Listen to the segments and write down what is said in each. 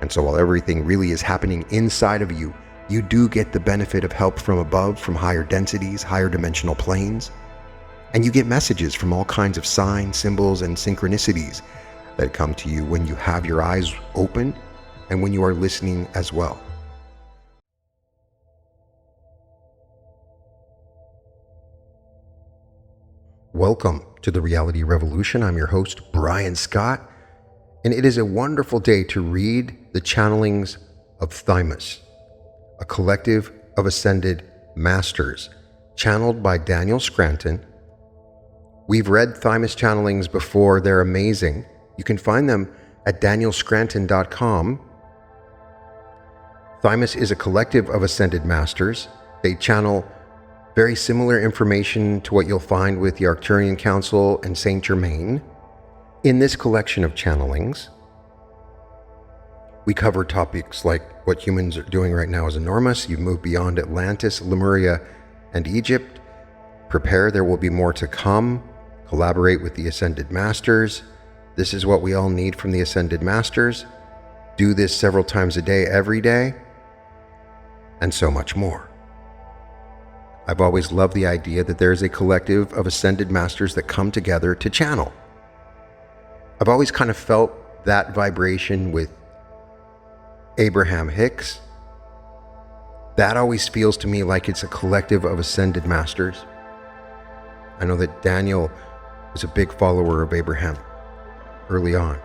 And so while everything really is happening inside of you, you do get the benefit of help from above, from higher densities, higher dimensional planes. And you get messages from all kinds of signs, symbols, and synchronicities that come to you when you have your eyes open and when you are listening as well. Welcome to the Reality Revolution. I'm your host, Brian Scott, and it is a wonderful day to read the channelings of Thymus, a collective of ascended masters, channeled by Daniel Scranton. We've read Thymus channelings before. They're amazing. You can find them at danielscranton.com. Thymus is a collective of ascended masters. They channel very similar information to what you'll find with the Arcturian Council and Saint Germain. In this collection of channelings, we cover topics like what humans are doing right now is enormous. You've moved beyond Atlantis, Lemuria, and Egypt. Prepare, there will be more to come. Collaborate with the Ascended Masters. This is what we all need from the Ascended Masters. Do this several times a day, every day, and so much more. I've always loved the idea that there is a collective of Ascended Masters that come together to channel. I've always kind of felt that vibration with Abraham Hicks. That always feels to me like it's a collective of Ascended Masters. I know that Daniel was a big follower of Abraham early on.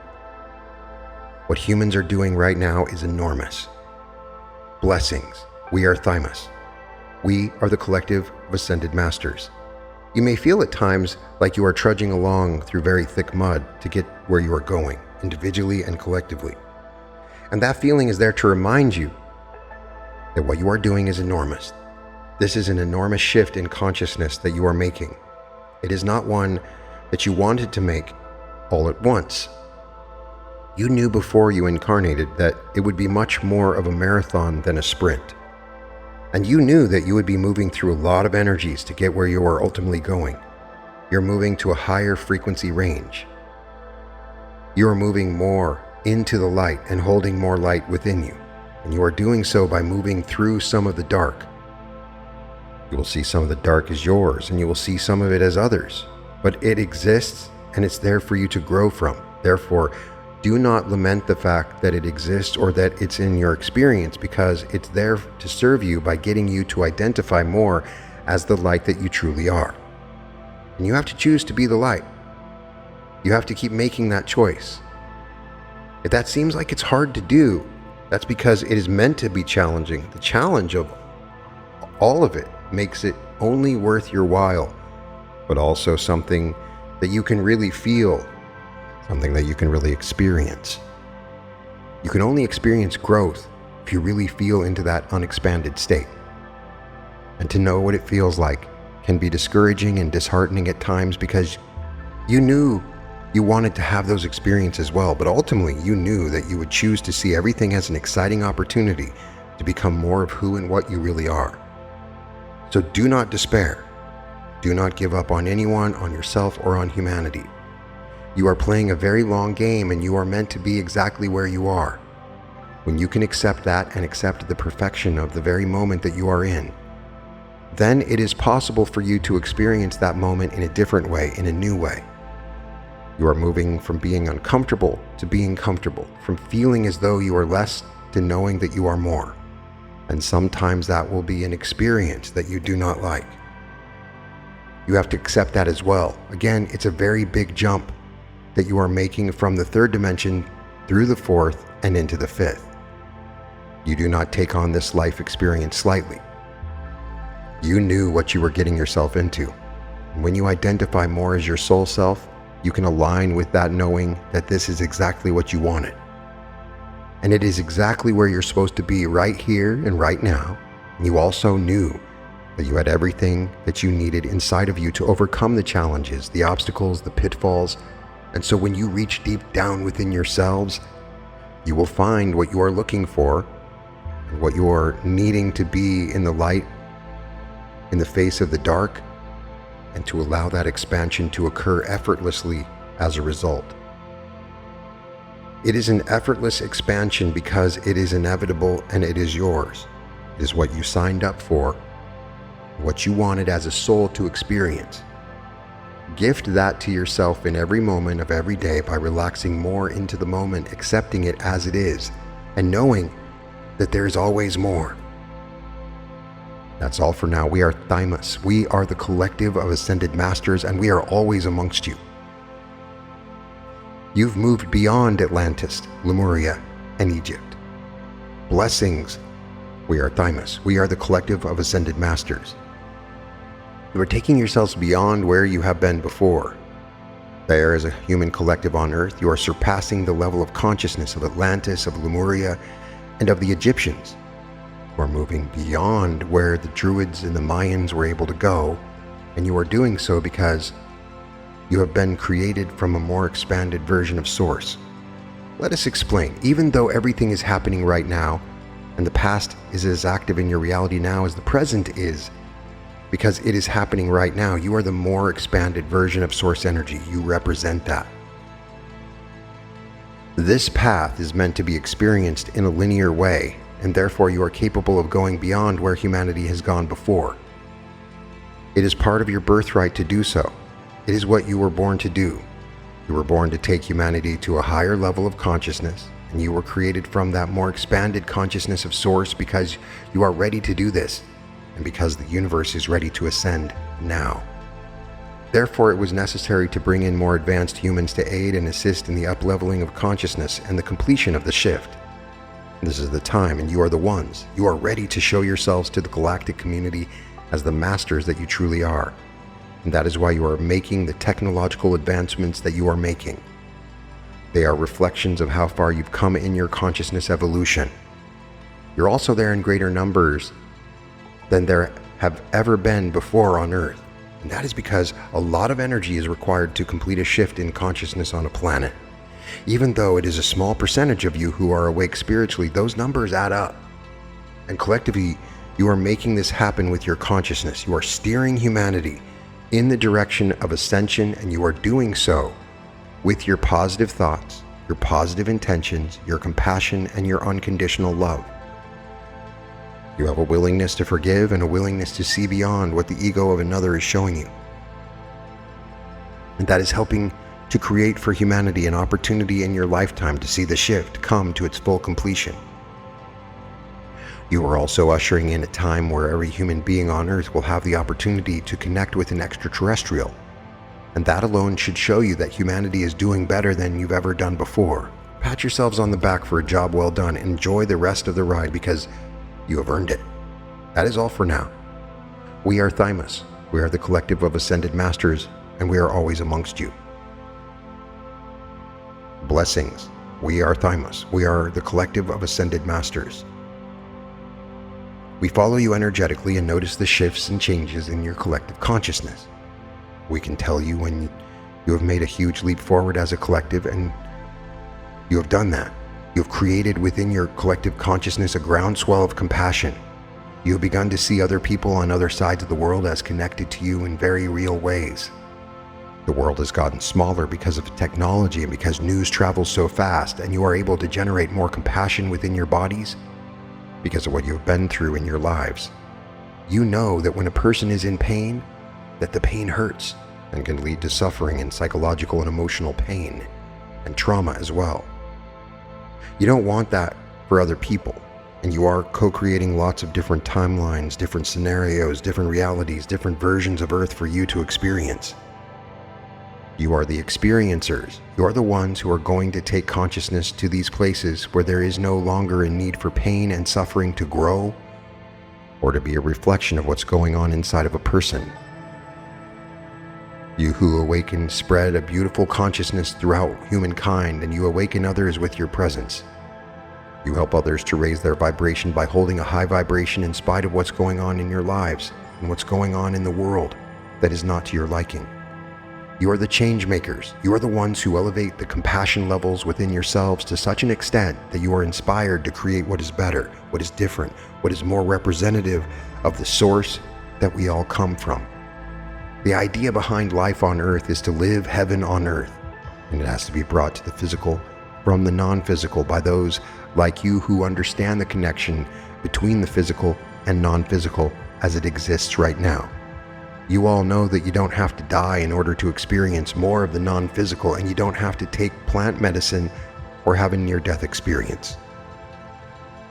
What humans are doing right now is enormous. Blessings. We are Thymus. We are the collective of Ascended Masters. You may feel at times like you are trudging along through very thick mud to get where you are going, individually and collectively. And that feeling is there to remind you that what you are doing is enormous. This is an enormous shift in consciousness that you are making. It is not one that you wanted to make all at once. You knew before you incarnated that it would be much more of a marathon than a sprint. And you knew that you would be moving through a lot of energies to get where you are ultimately going. You're moving to a higher frequency range. You are moving more into the light and holding more light within you. And you are doing so by moving through some of the dark. You will see some of the dark as yours, and you will see some of it as others. But it exists, and it's there for you to grow from. Therefore, do not lament the fact that it exists or that it's in your experience, because it's there to serve you by getting you to identify more as the light that you truly are. And you have to choose to be the light. You have to keep making that choice. If that seems like it's hard to do, that's because it is meant to be challenging. The challenge of all of it makes it only worth your while, but also something that you can really feel, something that you can really experience. You can only experience growth if you really feel into that unexpanded state. And to know what it feels like can be discouraging and disheartening at times, because you knew you wanted to have those experiences as well, but ultimately you knew that you would choose to see everything as an exciting opportunity to become more of who and what you really are. So do not despair. Do not give up on anyone, on yourself, or on humanity. You are playing a very long game, and you are meant to be exactly where you are. When you can accept that and accept the perfection of the very moment that you are in, then it is possible for you to experience that moment in a different way, in a new way. You are moving from being uncomfortable to being comfortable, from feeling as though you are less to knowing that you are more. And sometimes that will be an experience that you do not like. You have to accept that as well. Again, it's a very big jump that you are making from the third dimension through the fourth and into the fifth. You do not take on this life experience slightly. You knew what you were getting yourself into. When you identify more as your soul self, you can align with that knowing that this is exactly what you wanted. And it is exactly where you're supposed to be right here and right now. And you also knew that you had everything that you needed inside of you to overcome the challenges, the obstacles, the pitfalls. And so when you reach deep down within yourselves, you will find what you are looking for and what you are needing to be in the light, in the face of the dark, and to allow that expansion to occur effortlessly as a result. It is an effortless expansion because it is inevitable and it is yours. It is what you signed up for, what you wanted as a soul to experience. Gift that to yourself in every moment of every day by relaxing more into the moment, accepting it as it is, and knowing that there is always more. That's all for now. We are Thymus. We are the collective of ascended masters, and we are always amongst you. You've moved beyond Atlantis, Lemuria, and Egypt. Blessings. We are Thymus. We are the collective of ascended masters. You are taking yourselves beyond where you have been before. There, as a human collective on Earth, you are surpassing the level of consciousness of Atlantis, of Lemuria, and of the Egyptians. You are moving beyond where the Druids and the Mayans were able to go, and you are doing so because you have been created from a more expanded version of Source. Let us explain. Even though everything is happening right now, and the past is as active in your reality now as the present is, because it is happening right now, you are the more expanded version of Source energy. You represent that. This path is meant to be experienced in a linear way, and therefore you are capable of going beyond where humanity has gone before. It is part of your birthright to do so. It is what you were born to do. You were born to take humanity to a higher level of consciousness, and you were created from that more expanded consciousness of Source because you are ready to do this, and because the universe is ready to ascend now. Therefore, it was necessary to bring in more advanced humans to aid and assist in the up-leveling of consciousness and the completion of the shift. This is the time, and you are the ones. You are ready to show yourselves to the galactic community as the masters that you truly are. And that is why you are making the technological advancements that you are making. They are reflections of how far you've come in your consciousness evolution. You're also there in greater numbers than there have ever been before on Earth. And that is because a lot of energy is required to complete a shift in consciousness on a planet. Even though it is a small percentage of you who are awake spiritually, those numbers add up. And collectively, you are making this happen with your consciousness. You are steering humanity in the direction of ascension, and you are doing so with your positive thoughts, your positive intentions, your compassion, and your unconditional love. You have a willingness to forgive and a willingness to see beyond what the ego of another is showing you. And that is helping to create for humanity an opportunity in your lifetime to see the shift come to its full completion. You are also ushering in a time where every human being on Earth will have the opportunity to connect with an extraterrestrial. And that alone should show you that humanity is doing better than you've ever done before. Pat yourselves on the back for a job well done. Enjoy the rest of the ride because you have earned it. That is all for now. We are Thymus. We are the collective of ascended masters, and we are always amongst you. Blessings. We are Thymus. We are the collective of ascended masters. We follow you energetically and notice the shifts and changes in your collective consciousness. We can tell you when you have made a huge leap forward as a collective, and you have done that. You have created within your collective consciousness a groundswell of compassion. You have begun to see other people on other sides of the world as connected to you in very real ways. The world has gotten smaller because of technology and because news travels so fast, and you are able to generate more compassion within your bodies because of what you have been through in your lives. You know that when a person is in pain, that the pain hurts and can lead to suffering and psychological and emotional pain and trauma as well. You don't want that for other people, and you are co-creating lots of different timelines, different scenarios, different realities, different versions of Earth for you to experience. You are the experiencers. You are the ones who are going to take consciousness to these places where there is no longer a need for pain and suffering to grow or to be a reflection of what's going on inside of a person. You who awaken spread a beautiful consciousness throughout humankind, and you awaken others with your presence. You help others to raise their vibration by holding a high vibration in spite of what's going on in your lives and what's going on in the world that is not to your liking. You are the change makers. You are the ones who elevate the compassion levels within yourselves to such an extent that you are inspired to create what is better, what is different, what is more representative of the source that we all come from. The idea behind life on Earth is to live heaven on Earth, and it has to be brought to the physical from the non-physical by those like you who understand the connection between the physical and non-physical as it exists right now. You all know that you don't have to die in order to experience more of the non-physical, and you don't have to take plant medicine or have a near-death experience.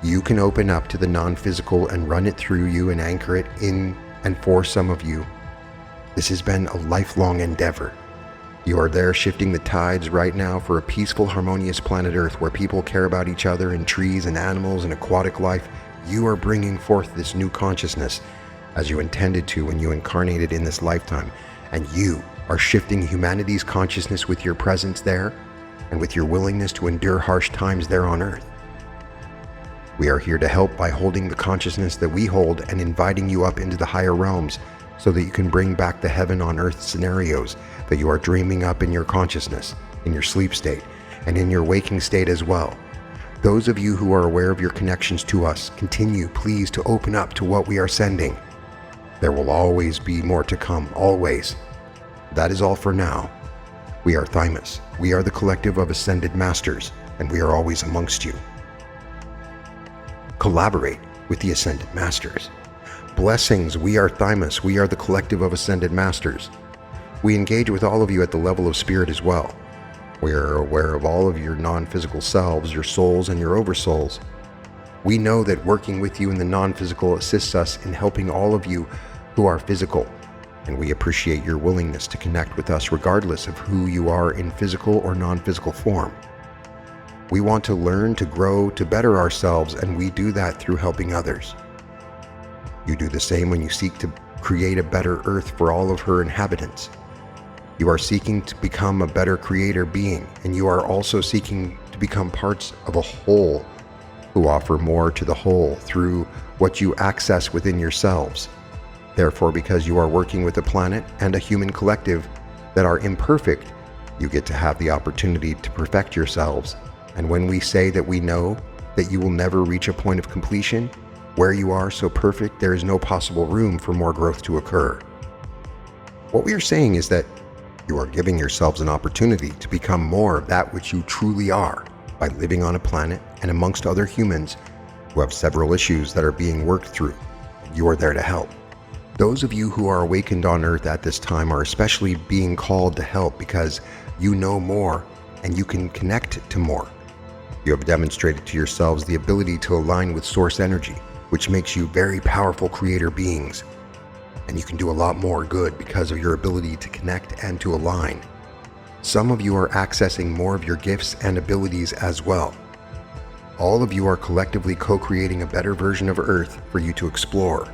You can open up to the non-physical and run it through you and anchor it in, and for some of you, this has been a lifelong endeavor. You are there shifting the tides right now for a peaceful, harmonious planet Earth where people care about each other and trees and animals and aquatic life. You are bringing forth this new consciousness as you intended to when you incarnated in this lifetime, and you are shifting humanity's consciousness with your presence there and with your willingness to endure harsh times there on Earth. We are here to help by holding the consciousness that we hold and inviting you up into the higher realms so that you can bring back the heaven on Earth scenarios that you are dreaming up in your consciousness, in your sleep state, and in your waking state as well. Those of you who are aware of your connections to us, continue please to open up to what we are sending. There will always be more to come, always. That is all for now. We are Thymus. We are the collective of ascended masters, and we are always amongst you. Collaborate with the ascended masters. Blessings. We are Thymus. We are the collective of ascended masters. We engage with all of you at the level of spirit as well. We are aware of all of your non-physical selves, your souls, and your oversouls. We know that working with you in the non-physical assists us in helping all of you who are physical, and we appreciate your willingness to connect with us regardless of who you are in physical or non-physical form. We want to learn, to grow, to better ourselves, and we do that through helping others. You do the same when you seek to create a better Earth for all of her inhabitants. You are seeking to become a better creator being, and you are also seeking to become parts of a whole who offer more to the whole through what you access within yourselves. Therefore, because you are working with a planet and a human collective that are imperfect, you get to have the opportunity to perfect yourselves. And when we say that we know that you will never reach a point of completion, where you are so perfect there is no possible room for more growth to occur. What we are saying is that you are giving yourselves an opportunity to become more of that which you truly are by living on a planet and amongst other humans who have several issues that are being worked through. You are there to help. Those of you who are awakened on Earth at this time are especially being called to help because you know more and you can connect to more. You have demonstrated to yourselves the ability to align with source energy, which makes you very powerful creator beings. And you can do a lot more good because of your ability to connect and to align. Some of you are accessing more of your gifts and abilities as well. All of you are collectively co-creating a better version of Earth for you to explore.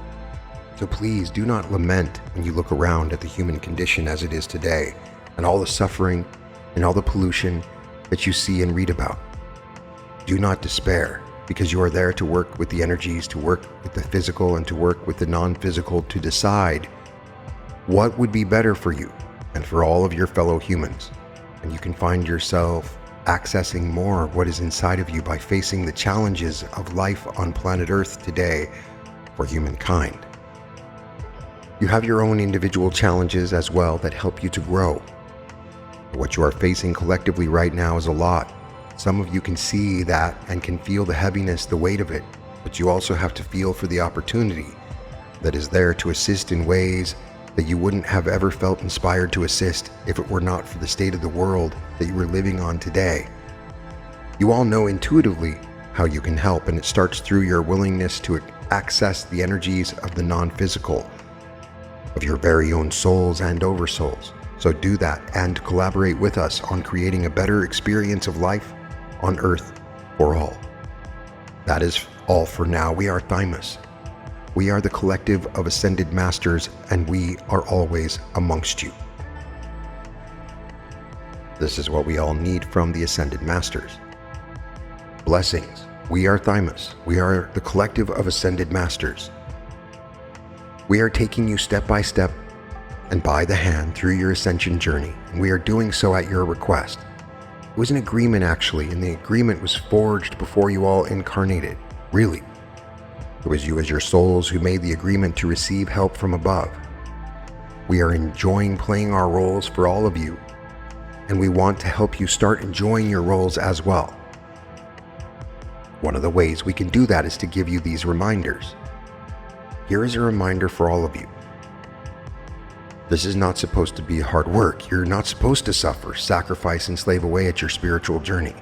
So please do not lament when you look around at the human condition as it is today, and all the suffering and all the pollution that you see and read about. Do not despair, because you are there to work with the energies, to work with the physical, and to work with the non-physical to decide what would be better for you and for all of your fellow humans. And you can find yourself accessing more of what is inside of you by facing the challenges of life on planet Earth today for humankind. You have your own individual challenges as well that help you to grow. What you are facing collectively right now is a lot. Some of you can see that and can feel the heaviness, the weight of it, but you also have to feel for the opportunity that is there to assist in ways that you wouldn't have ever felt inspired to assist if it were not for the state of the world that you were living on today. You all know intuitively how you can help, and it starts through your willingness to access the energies of the non-physical, of your very own souls and oversouls. So do that and collaborate with us on creating a better experience of life on Earth for all. That is all for now. We are Thymus. We are the collective of ascended masters, and we are always amongst you. This is what we all need from the ascended masters. Blessings. We are Thymus. We are the collective of ascended masters. We are taking you step by step and by the hand through your ascension journey, and we are doing so at your request. It was an agreement actually, and the agreement was forged before you all incarnated. Really. It was you as your souls who made the agreement to receive help from above. We are enjoying playing our roles for all of you, and we want to help you start enjoying your roles as well. One of the ways we can do that is to give you these reminders. Here is a reminder for all of you. This is not supposed to be hard work. You're not supposed to suffer, sacrifice, and slave away at your spiritual journey.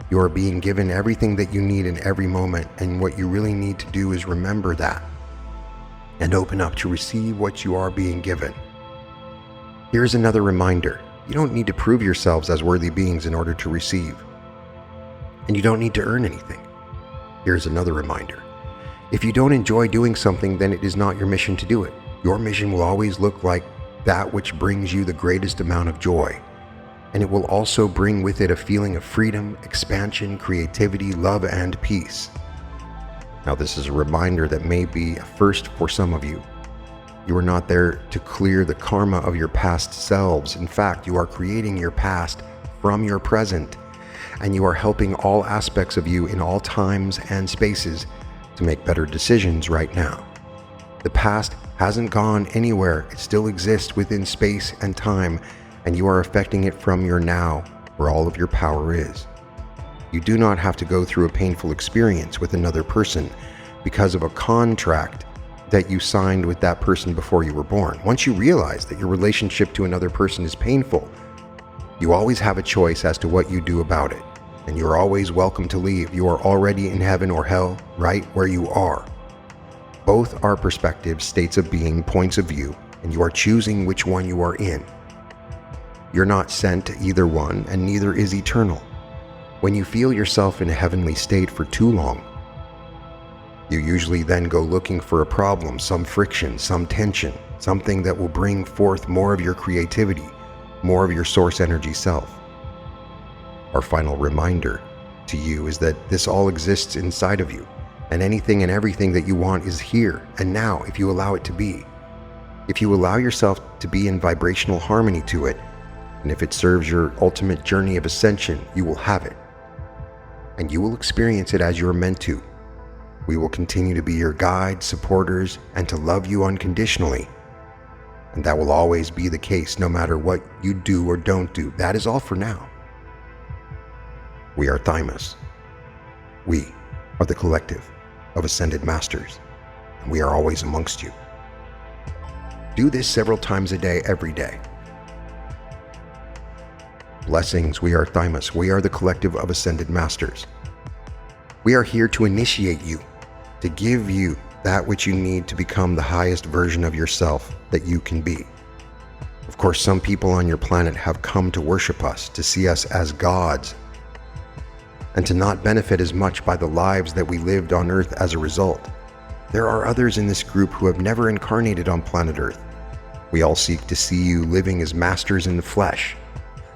You are being given everything that you need in every moment, and what you really need to do is remember that and open up to receive what you are being given. Here's another reminder. You don't need to prove yourselves as worthy beings in order to receive. And you don't need to earn anything. Here's another reminder. If you don't enjoy doing something, then it is not your mission to do it. Your mission will always look like that which brings you the greatest amount of joy. And it will also bring with it a feeling of freedom, expansion, creativity, love, and peace. Now, this is a reminder that may be a first for some of you. You are not there to clear the karma of your past selves. In fact, you are creating your past from your present, and you are helping all aspects of you in all times and spaces to make better decisions right now. The past hasn't gone anywhere. It still exists within space and time, and you are affecting it from your now, where all of your power is. You do not have to go through a painful experience with another person because of a contract that you signed with that person before you were born. Once you realize that your relationship to another person is painful, you always have a choice as to what you do about it, and you're always welcome to leave. You are already in heaven or hell, right where you are. Both are perspectives, states of being, points of view, and you are choosing which one you are in. You're not sent to either one, and neither is eternal. When you feel yourself in a heavenly state for too long, you usually then go looking for a problem, some friction, some tension, something that will bring forth more of your creativity, more of your source energy self. Our final reminder to you is that this all exists inside of you, and anything and everything that you want is here and now if you allow it to be. If you allow yourself to be in vibrational harmony to it, and if it serves your ultimate journey of ascension, you will have it. And you will experience it as you are meant to. We will continue to be your guides, supporters, and to love you unconditionally. And that will always be the case no matter what you do or don't do. That is all for now. We are Thymus. We are the collective of Ascended Masters, and we are always amongst you. Do this several times a day, every day. Blessings, we are Thymus. We are the collective of Ascended Masters. We are here to initiate you, to give you that which you need to become the highest version of yourself that you can be. Of course, some people on your planet have come to worship us, to see us as gods, and to not benefit as much by the lives that we lived on Earth as a result. There are others in this group who have never incarnated on planet Earth. We all seek to see you living as masters in the flesh.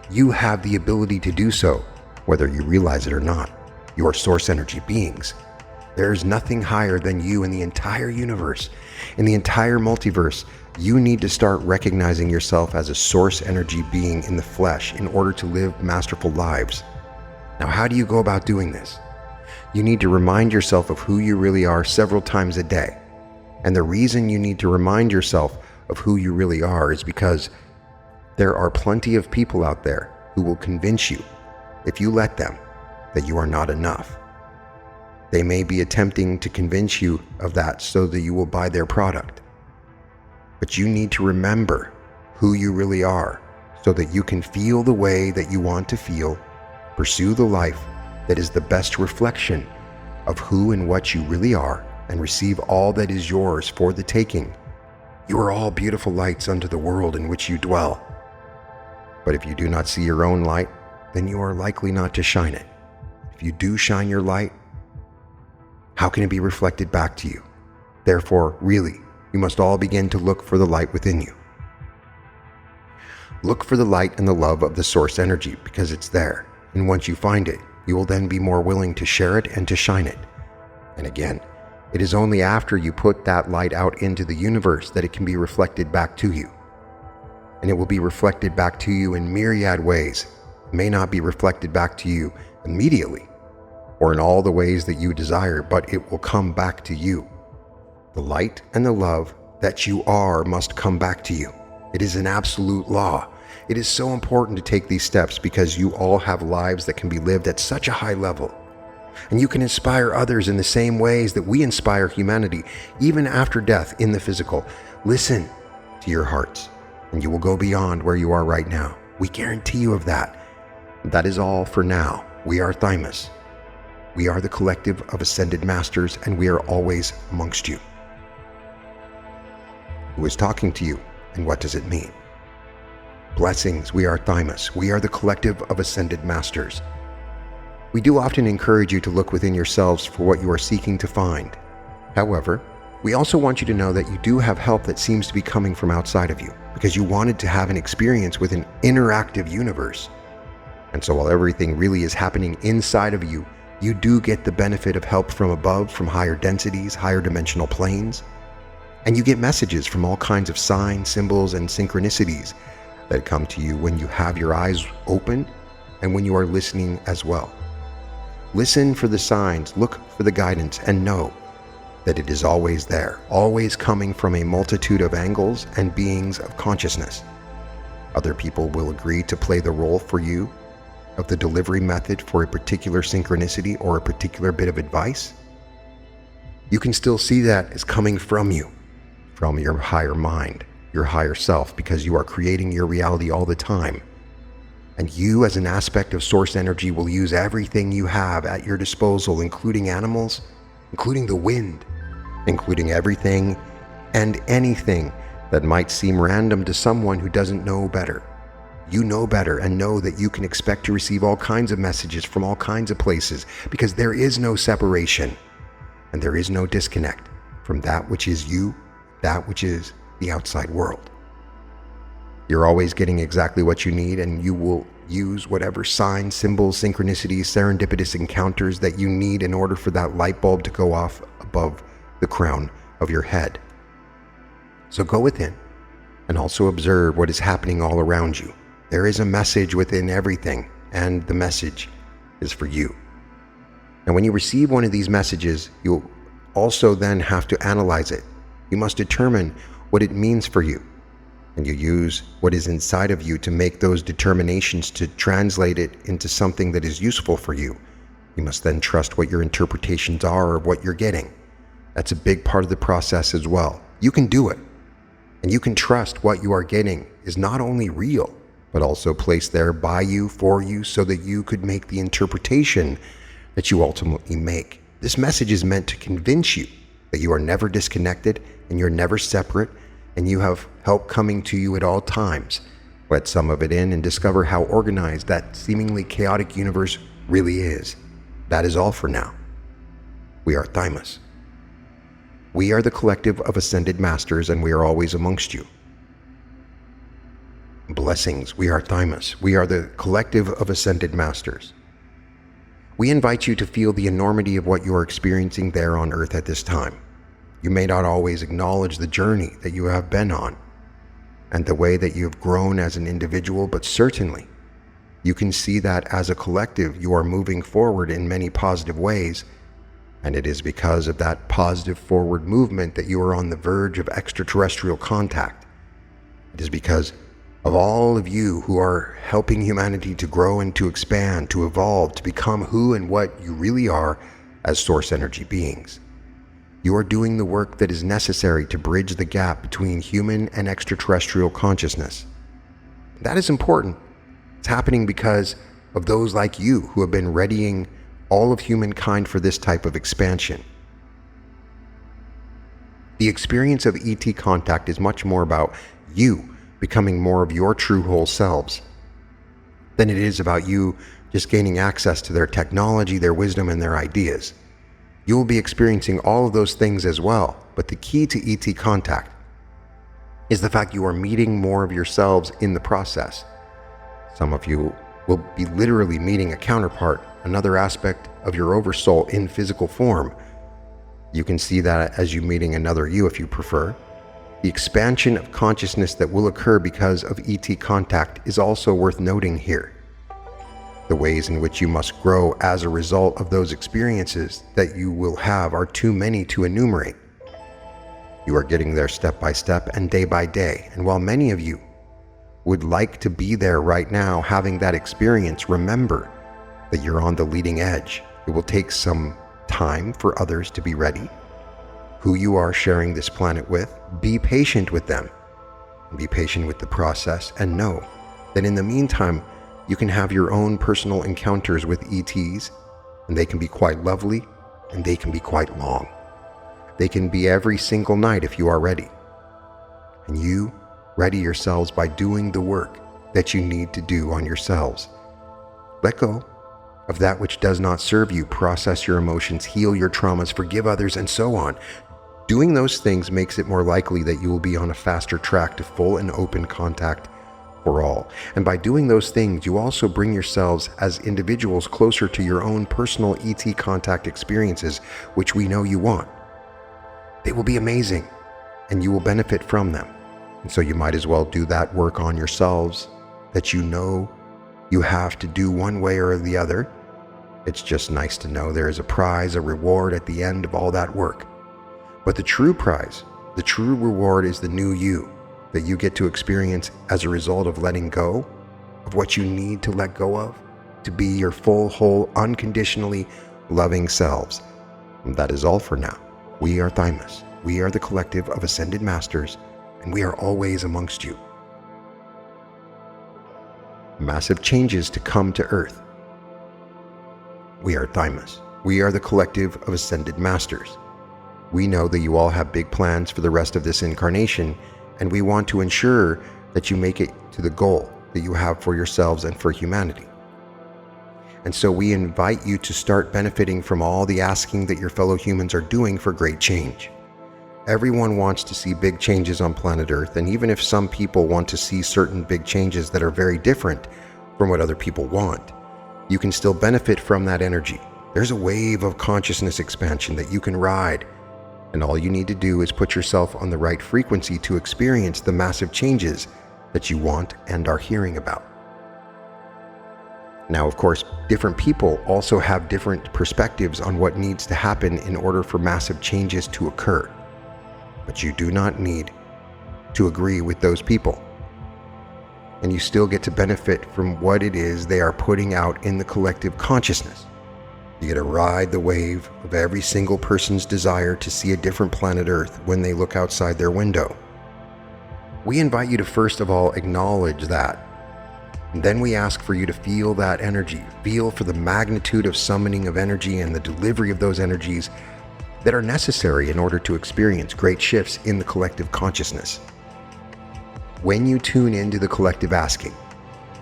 You have the ability to do so, whether you realize it or not. You are source energy beings. There is nothing higher than you in the entire universe. In the entire multiverse, you need to start recognizing yourself as a source energy being in the flesh in order to live masterful lives. Now, how do you go about doing this? You need to remind yourself of who you really are several times a day. And the reason you need to remind yourself of who you really are is because there are plenty of people out there who will convince you, if you let them, that you are not enough. They may be attempting to convince you of that so that you will buy their product. But you need to remember who you really are so that you can feel the way that you want to feel, pursue the life that is the best reflection of who and what you really are, and receive all that is yours for the taking. You are all beautiful lights unto the world in which you dwell. But if you do not see your own light, then you are likely not to shine it. If you do shine your light, how can it be reflected back to you? Therefore, really, you must all begin to look for the light within you. Look for the light and the love of the source energy because it's there. And once you find it, you will then be more willing to share it and to shine it. And again, it is only after you put that light out into the universe that it can be reflected back to you. And it will be reflected back to you in myriad ways. It may not be reflected back to you immediately or in all the ways that you desire, but it will come back to you. The light and the love that you are must come back to you. It is an absolute law. It is so important to take these steps because you all have lives that can be lived at such a high level. And you can inspire others in the same ways that we inspire humanity, even after death in the physical. Listen to your hearts, and you will go beyond where you are right now. We guarantee you of that. That is all for now. We are Thymus. We are the collective of ascended masters, and we are always amongst you. Who is talking to you, and what does it mean? Blessings, we are Thymus. We are the collective of ascended masters. We do often encourage you to look within yourselves for what you are seeking to find. However, we also want you to know that you do have help that seems to be coming from outside of you, because you wanted to have an experience with an interactive universe. And so while everything really is happening inside of you, you do get the benefit of help from above, from higher densities, higher dimensional planes. And you get messages from all kinds of signs, symbols, and synchronicities that come to you when you have your eyes open and when you are listening as well. Listen for the signs, look for the guidance, and know that it is always there, always coming from a multitude of angles and beings of consciousness. Other people will agree to play the role for you of the delivery method for a particular synchronicity or a particular bit of advice. You can still see that as coming from you, from your higher mind, your higher self, because you are creating your reality all the time. And you, as an aspect of source energy, will use everything you have at your disposal, including animals, including the wind, including everything and anything that might seem random to someone who doesn't know better. You know better, and know that you can expect to receive all kinds of messages from all kinds of places, because there is no separation and there is no disconnect from that which is you, that which is the outside world. You're always getting exactly what you need, and you will use whatever signs, symbols, synchronicities, serendipitous encounters that you need in order for that light bulb to go off above the crown of your head. So go within and also observe what is happening all around you. There is a message within everything, and the message is for you. And when you receive one of these messages, you'll also then have to analyze it. You must determine what it means for you. And you use what is inside of you to make those determinations, to translate it into something that is useful for you. You must then trust what your interpretations are of what you're getting. That's a big part of the process as well. You can do it. And you can trust what you are getting is not only real, but also placed there by you, for you, so that you could make the interpretation that you ultimately make. This message is meant to convince you that you are never disconnected and you're never separate, and you have help coming to you at all times. Let some of it in and discover how organized that seemingly chaotic universe really is. That is all for now. We are Thymus. We are the collective of ascended masters, and we are always amongst you. Blessings, we are Thymus. We are the collective of ascended masters. We invite you to feel the enormity of what you are experiencing there on Earth at this time. You may not always acknowledge the journey that you have been on and the way that you have grown as an individual, but certainly you can see that as a collective you are moving forward in many positive ways, and it is because of that positive forward movement that you are on the verge of extraterrestrial contact. It is because of all of you who are helping humanity to grow and to expand, to evolve, to become who and what you really are as source energy beings. You are doing the work that is necessary to bridge the gap between human and extraterrestrial consciousness. That is important. It's happening because of those like you who have been readying all of humankind for this type of expansion. The experience of ET contact is much more about you becoming more of your true whole selves than it is about you just gaining access to their technology, their wisdom, and their ideas. You will be experiencing all of those things as well, but the key to ET contact is the fact you are meeting more of yourselves in the process. Some of you will be literally meeting a counterpart, another aspect of your oversoul in physical form. You can see that as you meeting another you if you prefer. The expansion of consciousness that will occur because of ET contact is also worth noting here. The ways in which you must grow as a result of those experiences that you will have are too many to enumerate. You are getting there step by step and day by day, and while many of you would like to be there right now having that experience, remember that you're on the leading edge. It will take some time for others to be ready. Who you are sharing this planet with, be patient with them. Be patient with the process, and know that in the meantime, you can have your own personal encounters with ETs, and they can be quite lovely, and they can be quite long. They can be every single night if you are ready. And you ready yourselves by doing the work that you need to do on yourselves. Let go of that which does not serve you, process your emotions, heal your traumas, forgive others, and so on. Doing those things makes it more likely that you will be on a faster track to full and open contact for all. And by doing those things, you also bring yourselves as individuals closer to your own personal ET contact experiences, which we know you want. They will be amazing, and you will benefit from them. And so you might as well do that work on yourselves that you know you have to do one way or the other. It's just nice to know there is a prize, a reward at the end of all that work. But the true prize, the true reward is the new you that you get to experience as a result of letting go of what you need to let go of to be your full, whole, unconditionally loving selves. And that is all for now. We are Thymus. We are the collective of ascended masters, and we are always amongst you. Massive changes to come to Earth. We are Thymus. We are the collective of ascended masters. We know that you all have big plans for the rest of this incarnation, and we want to ensure that you make it to the goal that you have for yourselves and for humanity. And so we invite you to start benefiting from all the asking that your fellow humans are doing for great change. Everyone wants to see big changes on planet Earth, and even if some people want to see certain big changes that are very different from what other people want, you can still benefit from that energy. There's a wave of consciousness expansion that you can ride, and all you need to do is put yourself on the right frequency to experience the massive changes that you want and are hearing about. Now, of course, different people also have different perspectives on what needs to happen in order for massive changes to occur. But you do not need to agree with those people. And you still get to benefit from what it is they are putting out in the collective consciousness. You get to ride the wave of every single person's desire to see a different planet Earth when they look outside their window. We invite you to first of all acknowledge that. And then we ask for you to feel that energy, feel for the magnitude of summoning of energy and the delivery of those energies that are necessary in order to experience great shifts in the collective consciousness. When you tune into the collective asking,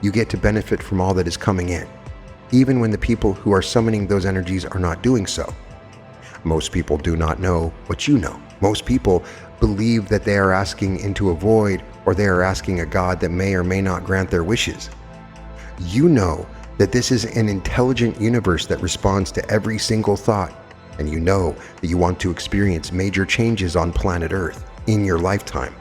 you get to benefit from all that is coming in, even when the people who are summoning those energies are not doing so. Most people do not know what you know. Most people believe that they are asking into a void, or they are asking a God that may or may not grant their wishes. You know that this is an intelligent universe that responds to every single thought, and you know that you want to experience major changes on planet Earth in your lifetime.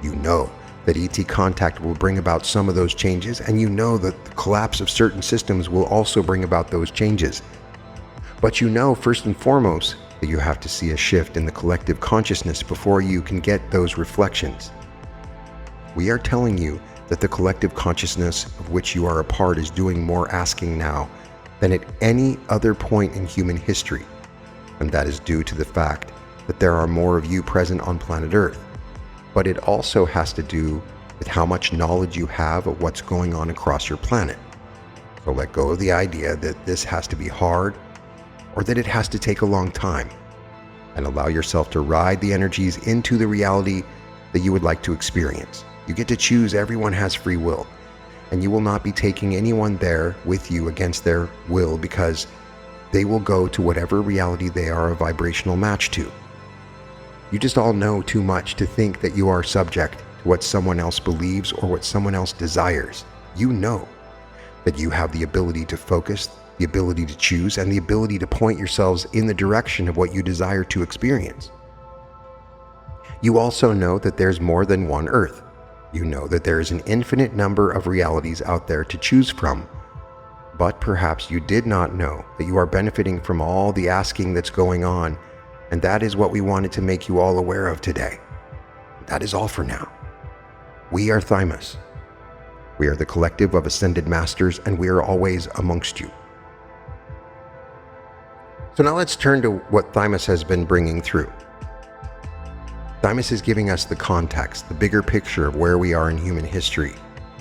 You know that ET contact will bring about some of those changes, and you know that the collapse of certain systems will also bring about those changes. But you know, first and foremost, that you have to see a shift in the collective consciousness before you can get those reflections. We are telling you that the collective consciousness of which you are a part is doing more asking now than at any other point in human history. And that is due to the fact that there are more of you present on planet Earth. But it also has to do with how much knowledge you have of what's going on across your planet. So let go of the idea that this has to be hard or that it has to take a long time, and allow yourself to ride the energies into the reality that you would like to experience. You get to choose. Everyone has free will, and you will not be taking anyone there with you against their will, because they will go to whatever reality they are a vibrational match to. You just all know too much to think that you are subject to what someone else believes or what someone else desires. You know that you have the ability to focus, the ability to choose, and the ability to point yourselves in the direction of what you desire to experience. You also know that there's more than one Earth. You know that there is an infinite number of realities out there to choose from. But perhaps you did not know that you are benefiting from all the asking that's going on, and that is what we wanted to make you all aware of today. That is all for now. We are Thymus. We are the collective of ascended masters, and we are always amongst you. So now let's turn to what Thymus has been bringing through. Thymus is giving us the context, the bigger picture of where we are in human history,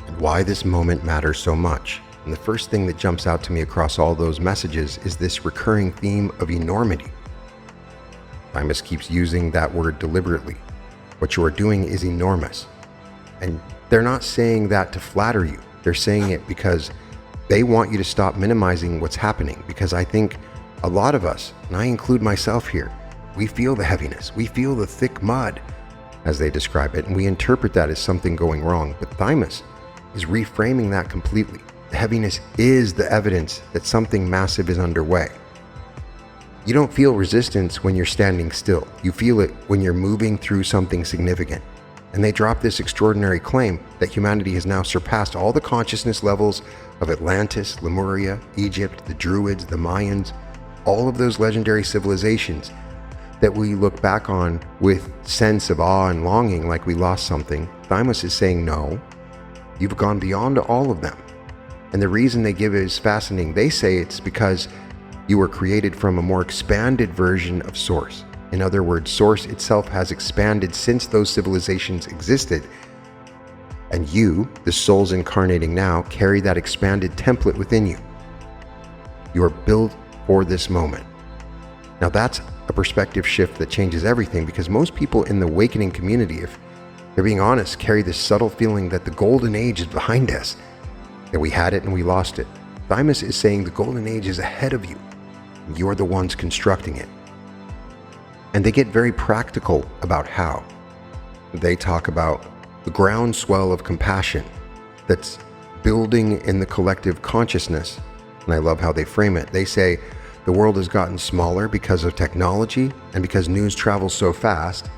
and why this moment matters so much. And the first thing that jumps out to me across all those messages is this recurring theme of enormity. Thymus keeps using that word deliberately. What you are doing is enormous. And they're not saying that to flatter you. They're saying it because they want you to stop minimizing what's happening. Because I think a lot of us, and I include myself here, we feel the heaviness. We feel the thick mud, as they describe it, and we interpret that as something going wrong. But Thymus is reframing that completely. The heaviness is the evidence that something massive is underway. You don't feel resistance when you're standing still. You feel it when you're moving through something significant. And they drop this extraordinary claim that humanity has now surpassed all the consciousness levels of Atlantis, Lemuria, Egypt, the Druids, the Mayans, all of those legendary civilizations that we look back on with sense of awe and longing like we lost something. Thymus is saying, no, you've gone beyond all of them. And the reason they give it is fascinating. They say it's because you were created from a more expanded version of Source. In other words, Source itself has expanded since those civilizations existed. And you, the souls incarnating now, carry that expanded template within you. You are built for this moment. Now that's a perspective shift that changes everything, because most people in the awakening community, if they're being honest, carry this subtle feeling that the golden age is behind us, that we had it and we lost it. Thymus is saying the golden age is ahead of you. You're the ones constructing it. And they get very practical about how. They talk about the groundswell of compassion that's building in the collective consciousness. And I love how they frame it. They say the world has gotten smaller because of technology and because news travels so fast.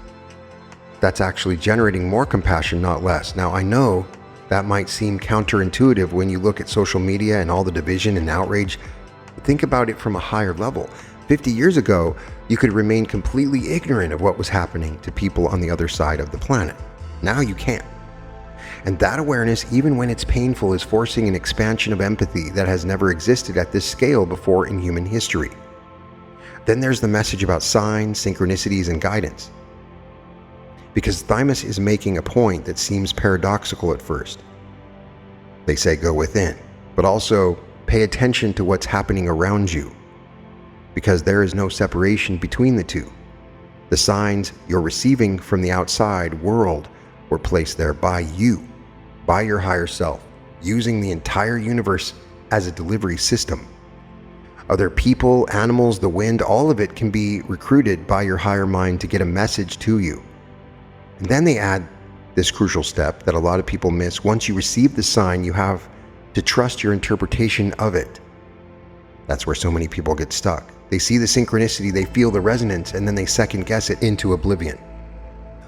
That's actually generating more compassion, not less. Now, I know that might seem counterintuitive when you look at social media and all the division and outrage. But think about it from a higher level. 50 years ago, you could remain completely ignorant of what was happening to people on the other side of the planet. Now you can't. And that awareness, even when it's painful, is forcing an expansion of empathy that has never existed at this scale before in human history. Then there's the message about signs, synchronicities, and guidance. Because Thymus is making a point that seems paradoxical at first. They say go within, but also pay attention to what's happening around you, because there is no separation between the two. The signs you're receiving from the outside world were placed there by you, by your higher self, using the entire universe as a delivery system. Other people, animals, the wind, all of it can be recruited by your higher mind to get a message to you. And then they add this crucial step that a lot of people miss. Once you receive the sign, you have to trust your interpretation of it. That's where so many people get stuck. They see the synchronicity, they feel the resonance, and then they second guess it into oblivion.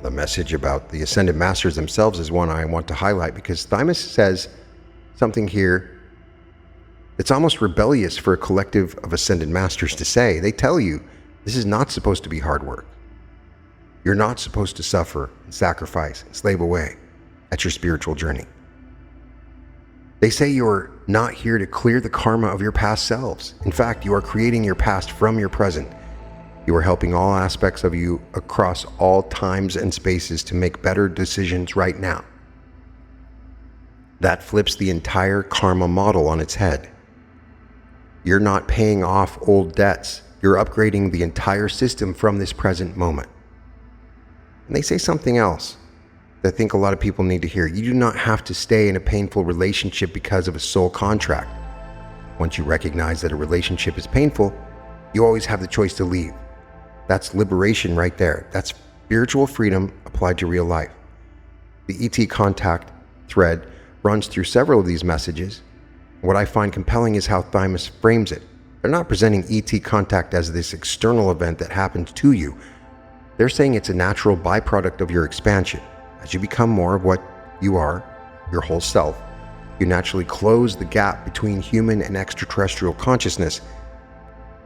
The message about the Ascended Masters themselves is one I want to highlight, because Thymus says something here that's almost rebellious for a collective of Ascended Masters to say. They tell you this is not supposed to be hard work. You're not supposed to suffer and sacrifice and slave away at your spiritual journey. They say you're not here to clear the karma of your past selves. In fact, you are creating your past from your present. You are helping all aspects of you across all times and spaces to make better decisions right now. That flips the entire karma model on its head. You're not paying off old debts. You're upgrading the entire system from this present moment. And they say something else that I think a lot of people need to hear. You do not have to stay in a painful relationship because of a soul contract. Once you recognize that a relationship is painful, you always have the choice to leave. That's liberation right there. That's spiritual freedom applied to real life. The ET contact thread runs through several of these messages. What I find compelling is how Thymus frames it. They're not presenting ET contact as this external event that happens to you. They're saying it's a natural byproduct of your expansion. As you become more of what you are, your whole self, you naturally close the gap between human and extraterrestrial consciousness.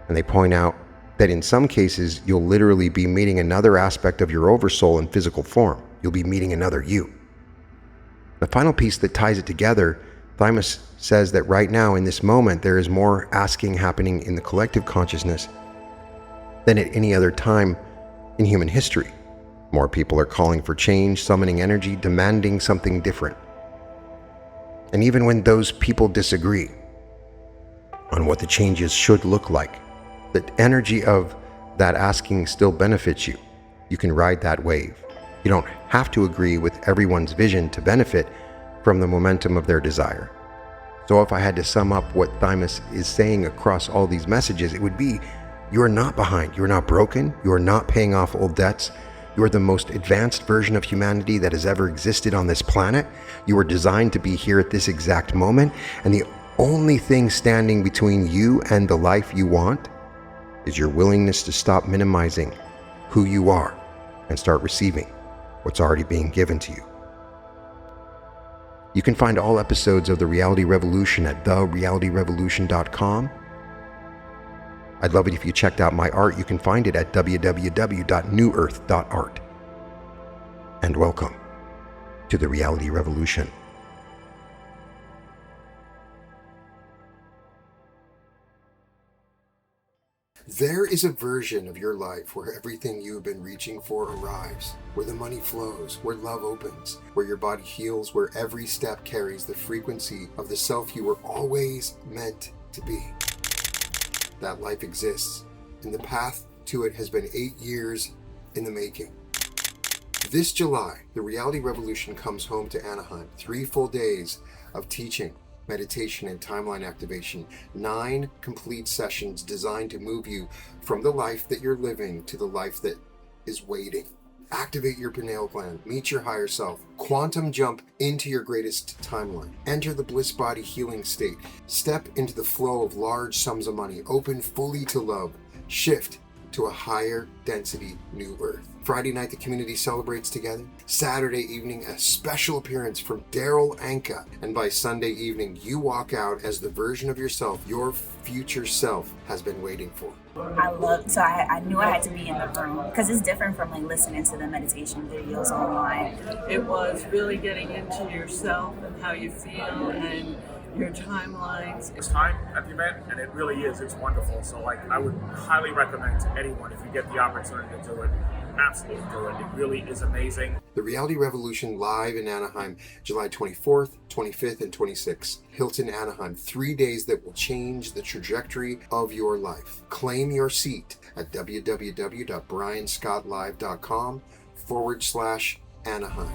And they point out that in some cases, you'll literally be meeting another aspect of your oversoul in physical form. You'll be meeting another you. The final piece that ties it together, Thymus says that right now, in this moment, there is more asking happening in the collective consciousness than at any other time in human history. More people are calling for change, summoning energy, demanding something different. And even when those people disagree on what the changes should look like, the energy of that asking still benefits you. You can ride that wave. You don't have to agree with everyone's vision to benefit from the momentum of their desire. So if I had to sum up what Thymus is saying across all these messages, it would be, you are not behind, you are not broken, you are not paying off old debts, you are the most advanced version of humanity that has ever existed on this planet. You were designed to be here at this exact moment, and the only thing standing between you and the life you want is your willingness to stop minimizing who you are and start receiving what's already being given to you. You can find all episodes of The Reality Revolution at therealityrevolution.com. I'd love it if you checked out my art. You can find it at www.newearth.art. And welcome to The Reality Revolution. There is a version of your life where everything you've been reaching for arrives, where the money flows, where love opens, where your body heals, where every step carries the frequency of the self you were always meant to be. That life exists, and the path to it has been 8 years in the making. This July, the Reality Revolution comes home to Anaheim. 3 full days of teaching, meditation, and timeline activation. 9 complete sessions designed to move you from the life that you're living to the life that is waiting. Activate your pineal gland, meet your higher self, quantum jump into your greatest timeline, enter the bliss body healing state, step into the flow of large sums of money, open fully to love, shift to a higher density new earth. Friday night, the community celebrates together. Saturday evening, a special appearance from Daryl Anka. And by Sunday evening, you walk out as the version of yourself your future self has been waiting for. I knew I had to be in the room because it's different from like listening to the meditation videos online. It was really getting into yourself and how you feel and your timelines. It's time at the event, and it really is. It's wonderful. So, I would highly recommend to anyone, if you get the opportunity to do it, absolutely do it. It really is amazing. The Reality Revolution live in Anaheim, July 24th, 25th, and 26th. Hilton, Anaheim. 3 days that will change the trajectory of your life. Claim your seat at www.brianscottlive.com/Anaheim.